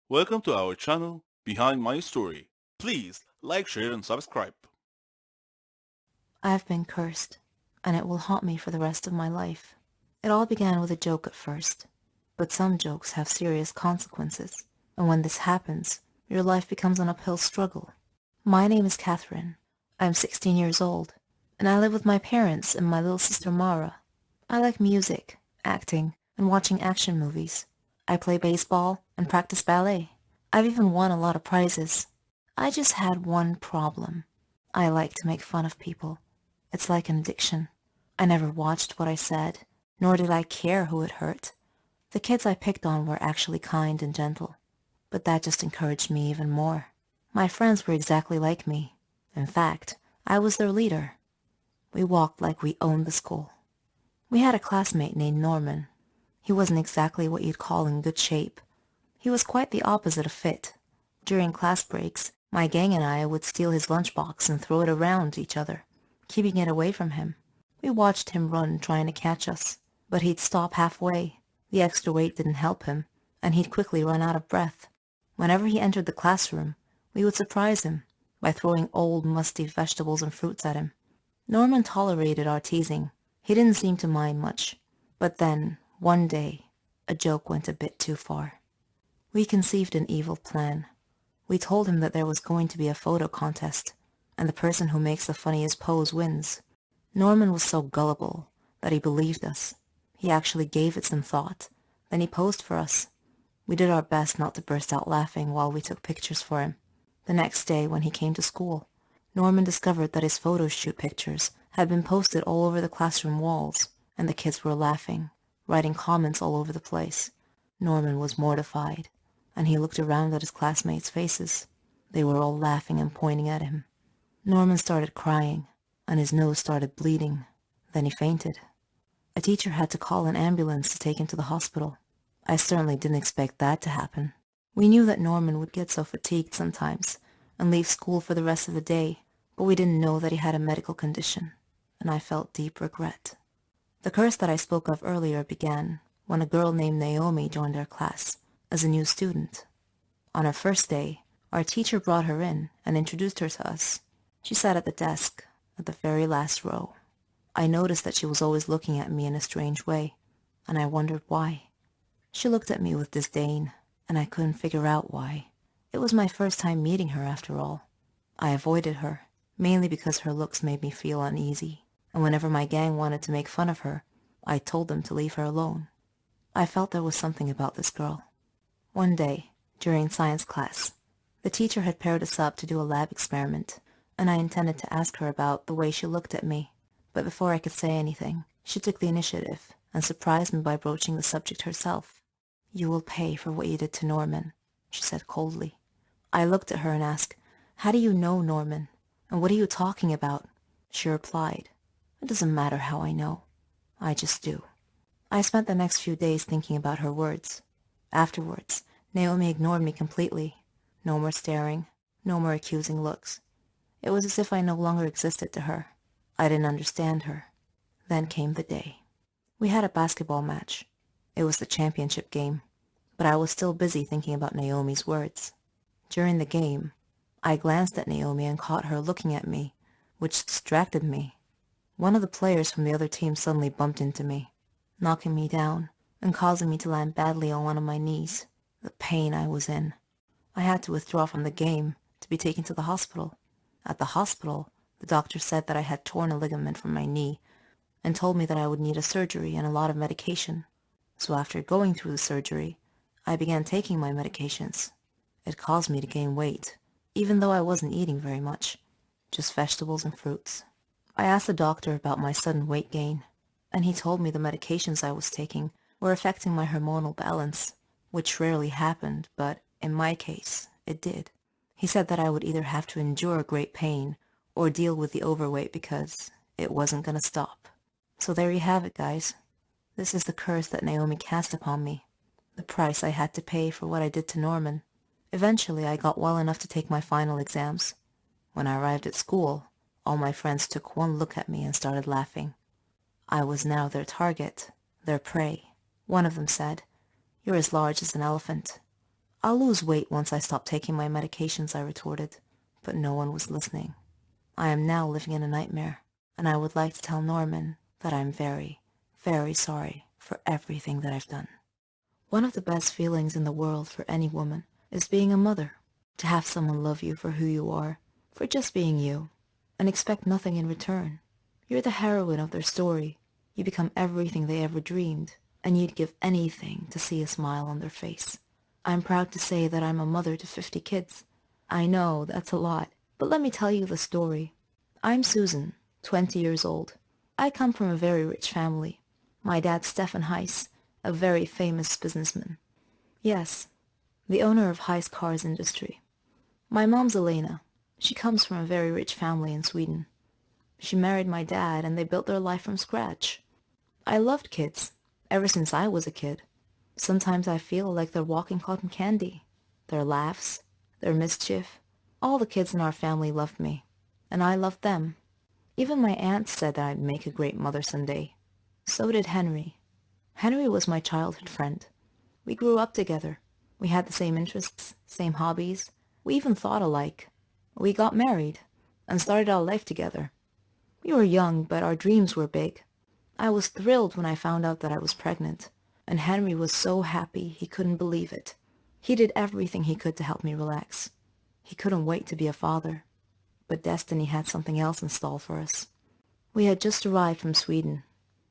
Welcome to our channel, Behind My Story. Please like, share and subscribe. I have been cursed, and it will haunt me for the rest of my life. It all began with a joke at first, but some jokes have serious consequences, and when this happens, your life becomes an uphill struggle. My name is Catherine. I am 16 years old, and I live with my parents and my little sister Mara. I like music, acting, and watching action movies. I play baseball and practice ballet. I've even won a lot of prizes. I just had one problem. I like to make fun of people. It's like an addiction. I never watched what I said, nor did I care who it hurt. The kids I picked on were actually kind and gentle, but that just encouraged me even more. My friends were exactly like me. In fact, I was their leader. We walked like we owned the school. We had a classmate named Norman. He wasn't exactly what you'd call in good shape. He was quite the opposite of fit. During class breaks, my gang and I would steal his lunchbox and throw it around each other, keeping it away from him. We watched him run trying to catch us, but he'd stop halfway. The extra weight didn't help him, and he'd quickly run out of breath. Whenever he entered the classroom, we would surprise him by throwing old, musty vegetables and fruits at him. Norman tolerated our teasing. He didn't seem to mind much. But then, one day, a joke went a bit too far. We conceived an evil plan. We told him that there was going to be a photo contest, and the person who makes the funniest pose wins. Norman was so gullible that he believed us. He actually gave it some thought. Then he posed for us. We did our best not to burst out laughing while we took pictures for him. The next day, when he came to school, Norman discovered that his photo shoot pictures had been posted all over the classroom walls, and the kids were laughing, writing comments all over the place. Norman was mortified, and he looked around at his classmates' faces. They were all laughing and pointing at him. Norman started crying, and his nose started bleeding. Then he fainted. A teacher had to call an ambulance to take him to the hospital. I certainly didn't expect that to happen. We knew that Norman would get so fatigued sometimes and leave school for the rest of the day, but we didn't know that he had a medical condition, and I felt deep regret. The curse that I spoke of earlier began when a girl named Naomi joined our class as a new student. On her first day, our teacher brought her in and introduced her to us. She sat at the desk, at the very last row. I noticed that she was always looking at me in a strange way, and I wondered why. She looked at me with disdain, and I couldn't figure out why. It was my first time meeting her, after all. I avoided her, mainly because her looks made me feel uneasy, and whenever my gang wanted to make fun of her, I told them to leave her alone. I felt there was something about this girl. One day, during science class, the teacher had paired us up to do a lab experiment, and I intended to ask her about the way she looked at me. But before I could say anything, she took the initiative and surprised me by broaching the subject herself. "You will pay for what you did to Norman," she said coldly. I looked at her and asked, "How do you know Norman? And what are you talking about?" She replied, "It doesn't matter how I know. I just do." I spent the next few days thinking about her words. Afterwards, Naomi ignored me completely. No more staring, no more accusing looks. It was as if I no longer existed to her. I didn't understand her. Then came the day. We had a basketball match. It was the championship game, but I was still busy thinking about Naomi's words. During the game, I glanced at Naomi and caught her looking at me, which distracted me. One of the players from the other team suddenly bumped into me, knocking me down and causing me to land badly on one of my knees. The pain I was in. I had to withdraw from the game to be taken to the hospital. At the hospital, the doctor said that I had torn a ligament from my knee and told me that I would need a surgery and a lot of medication. So after going through the surgery, I began taking my medications. It caused me to gain weight, even though I wasn't eating very much, just vegetables and fruits. I asked the doctor about my sudden weight gain, and he told me the medications I was taking were affecting my hormonal balance, which rarely happened, but in my case, it did. He said that I would either have to endure great pain or deal with the overweight because it wasn't going to stop. So there you have it, guys. This is the curse that Naomi cast upon me, the price I had to pay for what I did to Norman. Eventually, I got well enough to take my final exams. When I arrived at school, all my friends took one look at me and started laughing. I was now their target, their prey. One of them said, "You're as large as an elephant." I'll lose weight once I stop taking my medications, I retorted, but no one was listening. I am now living in a nightmare, and I would like to tell Norman that I'm very, very sorry for everything that I've done. One of the best feelings in the world for any woman is being a mother, to have someone love you for who you are, for just being you, and expect nothing in return. You're the heroine of their story. You become everything they ever dreamed, and you'd give anything to see a smile on their face. I'm proud to say that I'm a mother to 50 kids. I know, that's a lot, but let me tell you the story. I'm Susan, 20 years old. I come from a very rich family. My dad's Stefan Heiss, a very famous businessman. Yes, the owner of Heiss Cars Industry. My mom's Elena. She comes from a very rich family in Sweden. She married my dad and they built their life from scratch. I loved kids, ever since I was a kid. Sometimes I feel like they're walking cotton candy. Their laughs, their mischief. All the kids in our family loved me, and I loved them. Even my aunts said that I'd make a great mother someday. So did Henry. Henry was my childhood friend. We grew up together. We had the same interests, same hobbies. We even thought alike. We got married and started our life together. We were young, but our dreams were big. I was thrilled when I found out that I was pregnant, and Henry was so happy he couldn't believe it. He did everything he could to help me relax. He couldn't wait to be a father. But destiny had something else in store for us. We had just arrived from Sweden.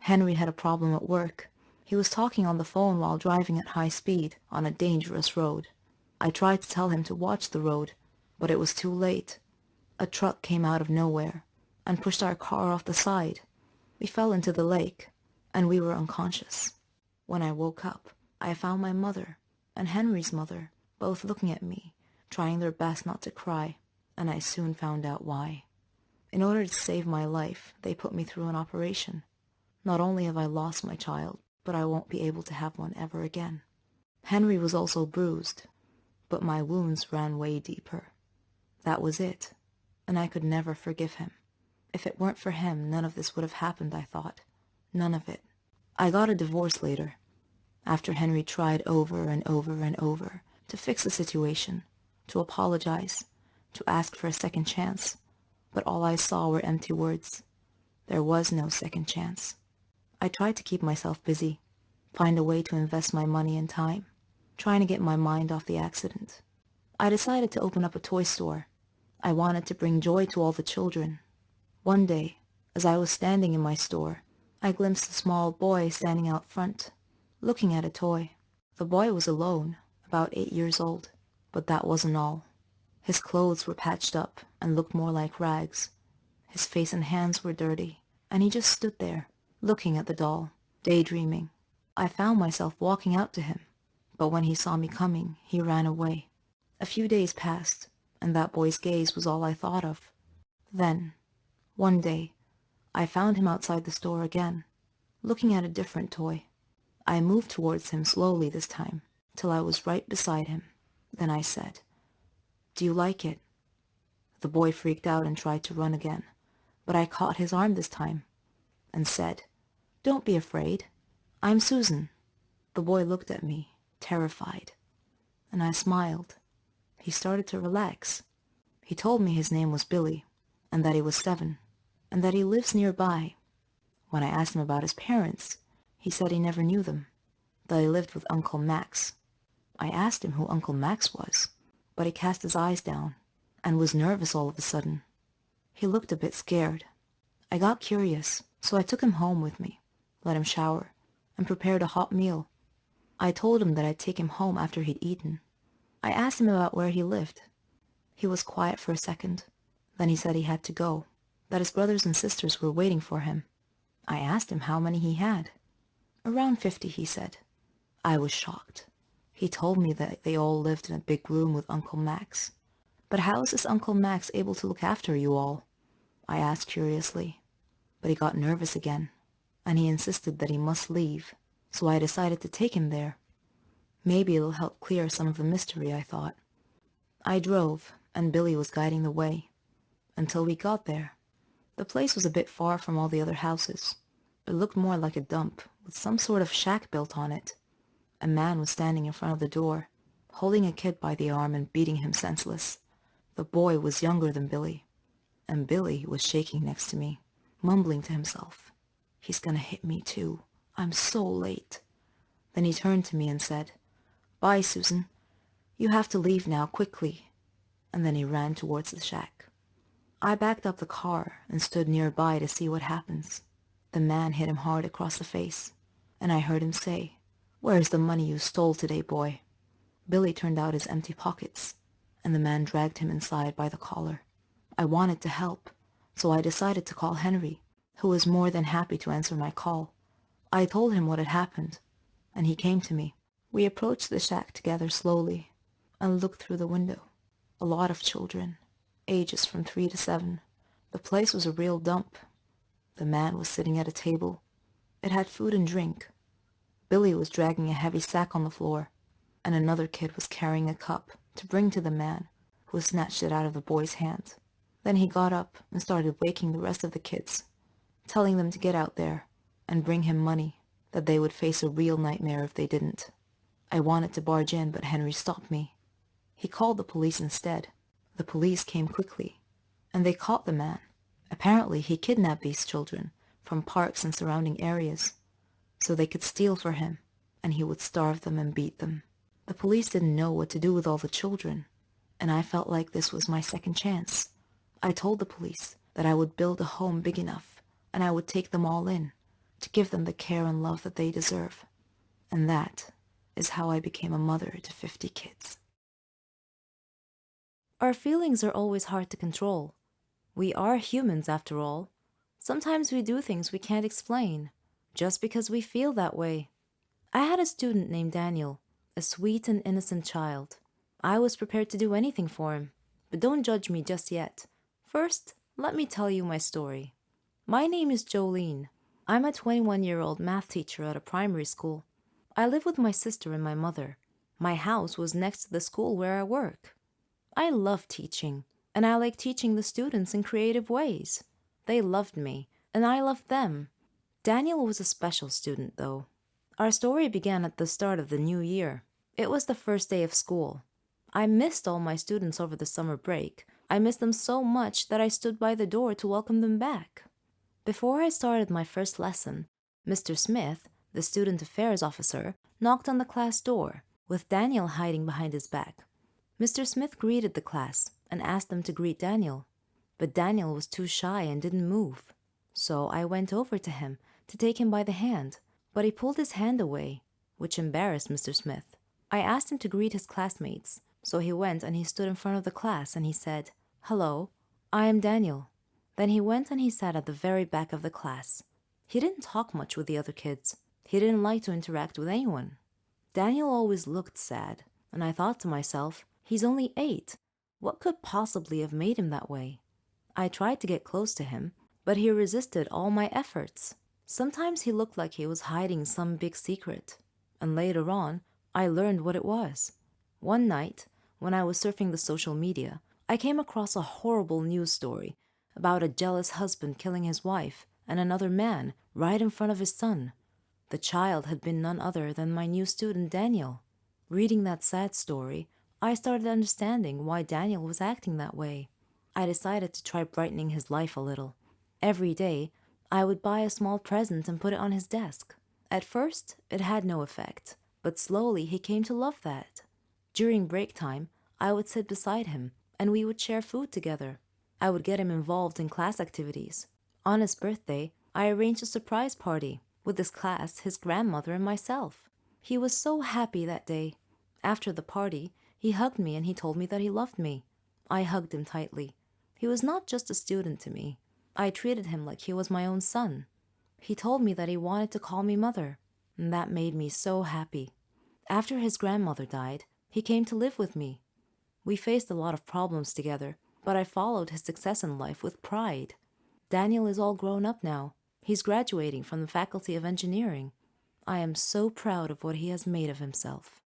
Henry had a problem at work. He was talking on the phone while driving at high speed on a dangerous road. I tried to tell him to watch the road, but it was too late. A truck came out of nowhere and pushed our car off the side. We fell into the lake, and we were unconscious. When I woke up, I found my mother and Henry's mother both looking at me, trying their best not to cry, and I soon found out why. In order to save my life, they put me through an operation. Not only have I lost my child, but I won't be able to have one ever again. Henry was also bruised, but my wounds ran way deeper. That was it, and I could never forgive him. If it weren't for him, none of this would have happened, I thought. None of it. I got a divorce later, after Henry tried over and over and over to fix the situation, to apologize, to ask for a second chance, but all I saw were empty words. There was no second chance. I tried to keep myself busy, find a way to invest my money and time, trying to get my mind off the accident. I decided to open up a toy store. I wanted to bring joy to all the children. One day, as I was standing in my store, I glimpsed a small boy standing out front, looking at a toy. The boy was alone, about 8 years old, but that wasn't all. His clothes were patched up and looked more like rags. His face and hands were dirty, and he just stood there, looking at the doll, daydreaming. I found myself walking out to him, but when he saw me coming, he ran away. A few days passed, and that boy's gaze was all I thought of. Then, one day, I found him outside the store again, looking at a different toy. I moved towards him slowly this time, till I was right beside him. Then I said, "Do you like it?" The boy freaked out and tried to run again, but I caught his arm this time and said, "Don't be afraid. I'm Susan." The boy looked at me, terrified, and I smiled. He started to relax. He told me his name was Billy, and that he was 7, and that he lives nearby. When I asked him about his parents, he said he never knew them, that he lived with Uncle Max. I asked him who Uncle Max was, but he cast his eyes down and was nervous all of a sudden. He looked a bit scared. I got curious, so I took him home with me, let him shower, and prepared a hot meal. I told him that I'd take him home after he'd eaten. I asked him about where he lived. He was quiet for a second. Then he said he had to go, that his brothers and sisters were waiting for him. I asked him how many he had. "Around 50, he said. I was shocked. He told me that they all lived in a big room with Uncle Max. But how is this Uncle Max able to look after you all? I asked curiously. But he got nervous again, and he insisted that he must leave, so I decided to take him there. Maybe it'll help clear some of the mystery, I thought. I drove, and Billy was guiding the way, until we got there. The place was a bit far from all the other houses. It looked more like a dump, with some sort of shack built on it. A man was standing in front of the door, holding a kid by the arm and beating him senseless. The boy was younger than Billy, and Billy was shaking next to me, mumbling to himself, "He's gonna hit me too. I'm so late." Then he turned to me and said, "Bye, Susan. You have to leave now, quickly." And then he ran towards the shack. I backed up the car and stood nearby to see what happens. The man hit him hard across the face, and I heard him say, "Where's the money you stole today, boy?" Billy turned out his empty pockets, and the man dragged him inside by the collar. I wanted to help, so I decided to call Henry, who was more than happy to answer my call. I told him what had happened, and he came to me. We approached the shack together slowly and looked through the window. A lot of children, ages from 3 to 7. The place was a real dump. The man was sitting at a table. It had food and drink. Billy was dragging a heavy sack on the floor, and another kid was carrying a cup to bring to the man, who snatched it out of the boy's hand. Then he got up and started waking the rest of the kids, telling them to get out there and bring him money, that they would face a real nightmare if they didn't. I wanted to barge in, but Henry stopped me. He called the police instead. The police came quickly, and they caught the man. Apparently, he kidnapped these children from parks and surrounding areas, so they could steal for him, and he would starve them and beat them. The police didn't know what to do with all the children, and I felt like this was my second chance. I told the police that I would build a home big enough, and I would take them all in, to give them the care and love that they deserve. And that is how I became a mother to 50 kids. Our feelings are always hard to control. We are humans, after all. Sometimes we do things we can't explain, just because we feel that way. I had a student named Daniel, a sweet and innocent child. I was prepared to do anything for him, but don't judge me just yet. First, let me tell you my story. My name is Jolene. I'm a 21-year-old math teacher at a primary school. I live with my sister and my mother. My house was next to the school where I work. I love teaching, and I like teaching the students in creative ways. They loved me, and I loved them. Daniel was a special student, though. Our story began at the start of the new year. It was the first day of school. I missed all my students over the summer break. I missed them so much that I stood by the door to welcome them back. Before I started my first lesson, Mr. Smith, the student affairs officer, knocked on the class door, with Daniel hiding behind his back. Mr. Smith greeted the class and asked them to greet Daniel, but Daniel was too shy and didn't move. So I went over to him to take him by the hand, but he pulled his hand away, which embarrassed Mr. Smith. I asked him to greet his classmates, so he went and he stood in front of the class and he said, "Hello, I am Daniel." Then he went and he sat at the very back of the class. He didn't talk much with the other kids. He didn't like to interact with anyone. Daniel always looked sad, and I thought to myself, he's only 8. What could possibly have made him that way? I tried to get close to him, but he resisted all my efforts. Sometimes he looked like he was hiding some big secret, and later on, I learned what it was. One night, when I was surfing the social media, I came across a horrible news story about a jealous husband killing his wife and another man right in front of his son. The child had been none other than my new student Daniel. Reading that sad story, I started understanding why Daniel was acting that way. I decided to try brightening his life a little. Every day, I would buy a small present and put it on his desk. At first, it had no effect, but slowly he came to love that. During break time, I would sit beside him, and we would share food together. I would get him involved in class activities. On his birthday, I arranged a surprise party with his class, his grandmother, and myself. He was so happy that day. After the party, he hugged me and he told me that he loved me. I hugged him tightly. He was not just a student to me. I treated him like he was my own son. He told me that he wanted to call me mother, and that made me so happy. After his grandmother died, he came to live with me. We faced a lot of problems together, but I followed his success in life with pride. Daniel is all grown up now. He's graduating from the Faculty of Engineering. I am so proud of what he has made of himself.